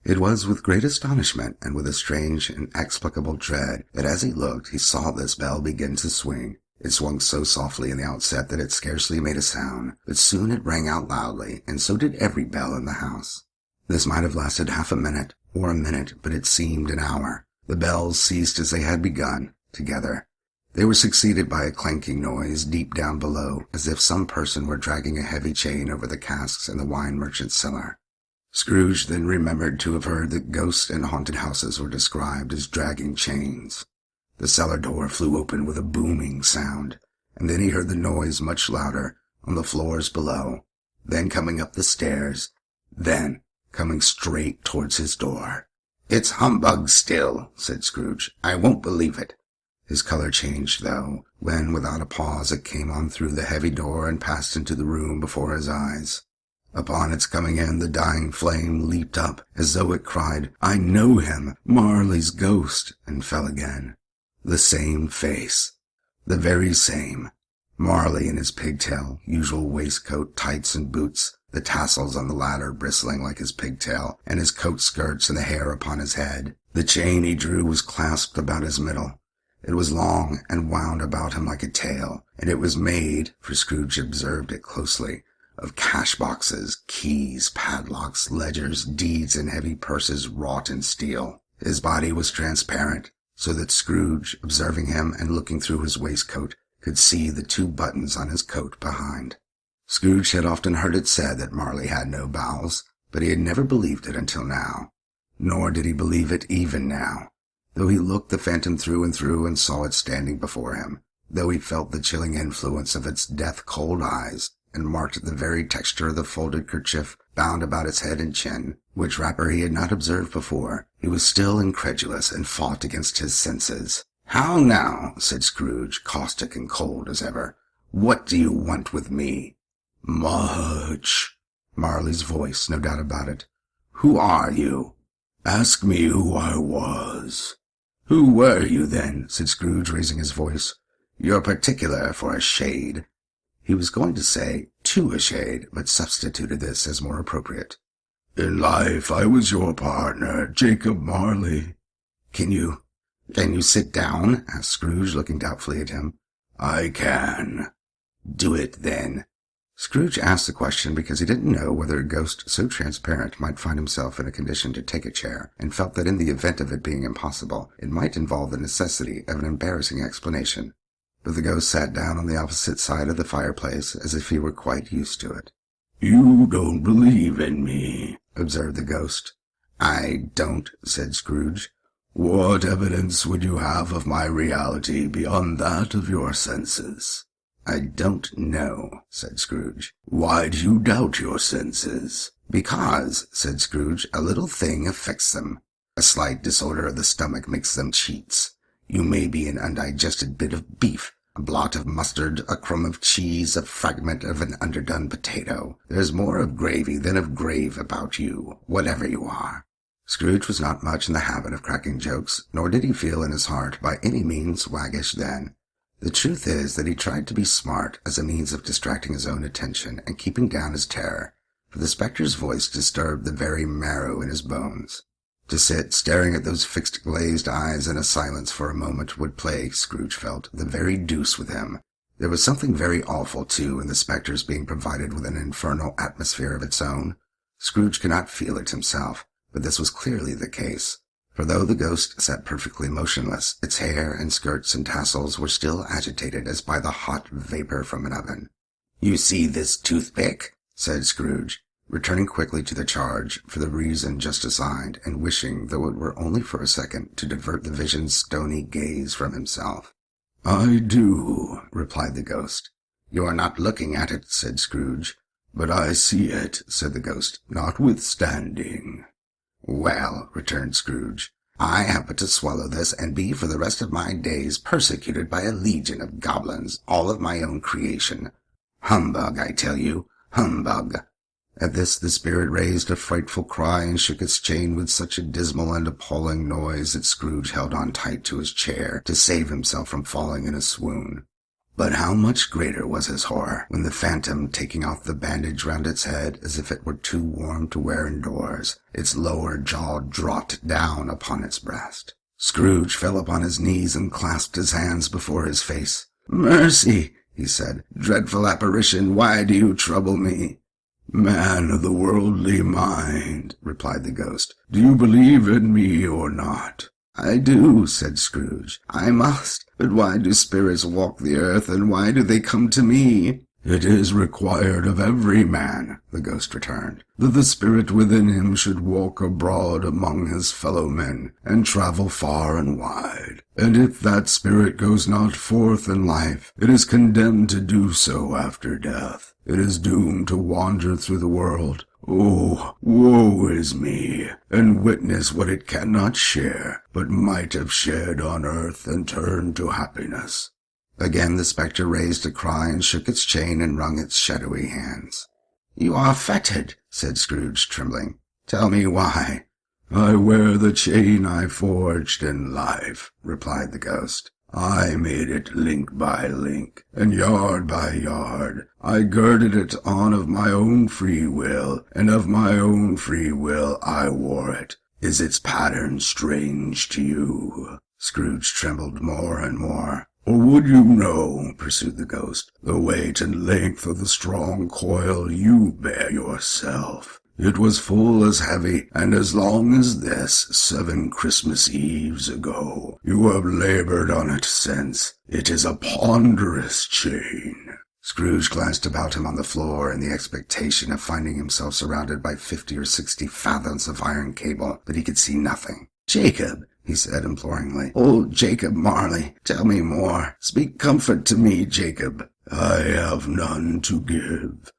It was with great astonishment and with a strange, inexplicable dread that as he looked he saw this bell begin to swing. It swung so softly in the outset that it scarcely made a sound, but soon it rang out loudly, and so did every bell in the house. This might have lasted half a minute, or a minute, but it seemed an hour. The bells ceased as they had begun, together. They were succeeded by a clanking noise deep down below, as if some person were dragging a heavy chain over the casks in the wine merchant's cellar. Scrooge then remembered to have heard that ghosts in haunted houses were described as dragging chains. The cellar door flew open with a booming sound, and then he heard the noise much louder, on the floors below, then coming up the stairs, then coming straight towards his door. "It's humbug still," said Scrooge. "I won't believe it." His color changed, though, when without a pause it came on through the heavy door and passed into the room before his eyes. Upon its coming in, the dying flame leaped up, as though it cried, "I know him, Marley's ghost," and fell again. The same face. The very same. Marley in his pigtail, usual waistcoat, tights, and boots, the tassels on the latter bristling like his pigtail, and his coat skirts and the hair upon his head. The chain he drew was clasped about his middle. It was long and wound about him like a tail, and it was made, for Scrooge observed it closely, of cash boxes, keys, padlocks, ledgers, deeds, and heavy purses wrought in steel. His body was transparent, so that Scrooge, observing him and looking through his waistcoat, could see the 2 buttons on his coat behind. Scrooge had often heard it said that Marley had no bowels, but he had never believed it until now. Nor did he believe it even now, though he looked the phantom through and saw it standing before him, though he felt the chilling influence of its death-cold eyes, and marked the very texture of the folded kerchief bound about its head and chin, which wrapper he had not observed before. He was still incredulous and fought against his senses. "How now?" said Scrooge, caustic and cold as ever. "What do you want with me?" "Much." Marley's voice, no doubt about it. "Who are you?" "Ask me who I was." "Who were you, then?" said Scrooge, raising his voice. "You're particular for a shade." He was going to say, "to a shade," but substituted this as more appropriate. "In life I was your partner, Jacob Marley." Can you sit down?" asked Scrooge, looking doubtfully at him. "I can." "Do it, then." Scrooge asked the question because he didn't know whether a ghost so transparent might find himself in a condition to take a chair, and felt that in the event of it being impossible, it might involve the necessity of an embarrassing explanation. But the ghost sat down on the opposite side of the fireplace, as if he were quite used to it. "You don't believe in me," observed the ghost. "I don't," said Scrooge. "What evidence would you have of my reality beyond that of your senses?" "I don't know," said Scrooge. "Why do you doubt your senses?" "Because," said Scrooge, "a little thing affects them. A slight disorder of the stomach makes them cheats. You may be an undigested bit of beef, a blot of mustard, a crumb of cheese, a fragment of an underdone potato. There's more of gravy than of grave about you, whatever you are." Scrooge was not much in the habit of cracking jokes, nor did he feel in his heart by any means waggish then. The truth is that he tried to be smart as a means of distracting his own attention and keeping down his terror, for the spectre's voice disturbed the very marrow in his bones. To sit staring at those fixed glazed eyes in a silence for a moment would play, Scrooge felt, the very deuce with him. There was something very awful, too, in the spectre's being provided with an infernal atmosphere of its own. Scrooge could not feel it himself, but this was clearly the case. For though the ghost sat perfectly motionless, its hair and skirts and tassels were still agitated as by the hot vapor from an oven. "You see this toothpick?" said Scrooge, returning quickly to the charge for the reason just assigned, and wishing, though it were only for a second, to divert the vision's stony gaze from himself. "I do," replied the ghost. "You are not looking at it," said Scrooge. "But I see it," said the ghost, "notwithstanding." "Well," returned Scrooge, "I have but to swallow this, and be for the rest of my days persecuted by a legion of goblins, all of my own creation. Humbug, I tell you, humbug." At this the spirit raised a frightful cry and shook its chain with such a dismal and appalling noise that Scrooge held on tight to his chair to save himself from falling in a swoon. But how much greater was his horror when the phantom, taking off the bandage round its head as if it were too warm to wear indoors, its lower jaw dropped down upon its breast. Scrooge fell upon his knees and clasped his hands before his face. "Mercy," he said. "Dreadful apparition, why do you trouble me?" "Man of the worldly mind," replied the ghost, "do you believe in me or not?" "I do," said Scrooge. "I must. But why do spirits walk the earth, and why do they come to me?" "It is required of every man," the ghost returned, "that the spirit within him should walk abroad among his fellow men, and travel far and wide. And if that spirit goes not forth in life, it is condemned to do so after death. It is doomed to wander through the world. Oh, woe is me, and witness what it cannot share, but might have shared on earth and turned to happiness." Again the spectre raised a cry and shook its chain and wrung its shadowy hands. "You are fettered," said Scrooge, trembling. "Tell me why." "I wear the chain I forged in life," replied the ghost. "I made it link by link, and yard by yard. I girded it on of my own free will, and of my own free will I wore it. Is its pattern strange to you?" Scrooge trembled more and more. "Or would you know," pursued the ghost, "the weight and length of the strong coil you bear yourself? It was full as heavy and as long as this 7 Christmas Eves ago. You have labored on it since. It is a ponderous chain." Scrooge glanced about him on the floor in the expectation of finding himself surrounded by 50 or 60 fathoms of iron cable, but he could see nothing. "Jacob," he said imploringly. "Old Jacob Marley, tell me more. Speak comfort to me, Jacob." "I have none to give,"